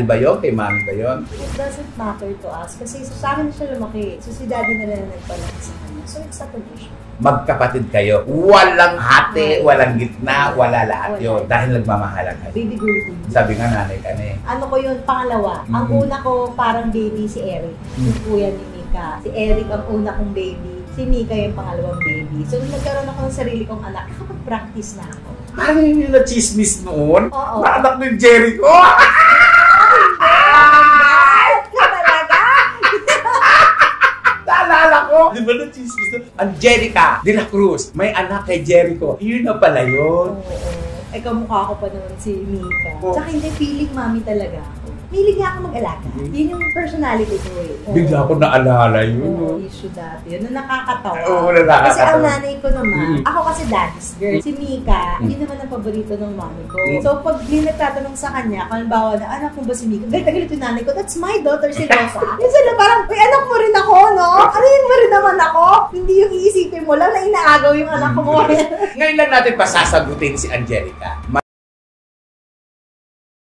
Ba yun? Kay mami ba yun? It doesn't matter to us kasi sa akin siya lumaki. So si daddy na lang nagpalaki sa kanya. So it's not an issue. Magkapatid kayo. Walang hati, walang gitna, wala lahat yun. Dahil nagmamahalan kayo. Baby girl din. Sabi nga nanay ka na eh. Ano ko yun? Pangalawa. Ang una ko parang baby si Eric. Yung kuya ni Mika. Si Eric ang una kong baby. Si Mika yung pangalawang baby. So nung nagkaroon ako ng sarili kong anak, nakapag-practice na ako. Ano yung na-chismis noon? Oo. Naanak ng Jericho! Naalala ko! Di ba na-chismis noon? Angelica de la Cruz, may anak kay Jericho. Yun na pala yun. Oo. Eh, kamukha ko pa naman si Mika. Oh. Tsaka hindi, feeling mami talaga ako. Mahilig nga ako mag-alaga. Yun yung personality ko eh. Bigla ko naalala yun. Oo, issue dati. Yun, na nakakatawa. Oo, nakakatawa. Kasi ang nanay ko naman, ako kasi daddy's girl. Si Mika, yun naman ang paborito ng mami ko. So, pag may nagtatanong sa kanya, kung halimbawa na, anak mo ba si Mika? Galit na galit yung nanay ko, that's my daughter, si Rosa. Yun sila parang, uy, anak mo rin ako, no? Ano yun mo rin naman ako? Hindi yung iisipin mo lang na inaagaw yung anak mo. Ngayon lang natin pasasagutin si Angelica.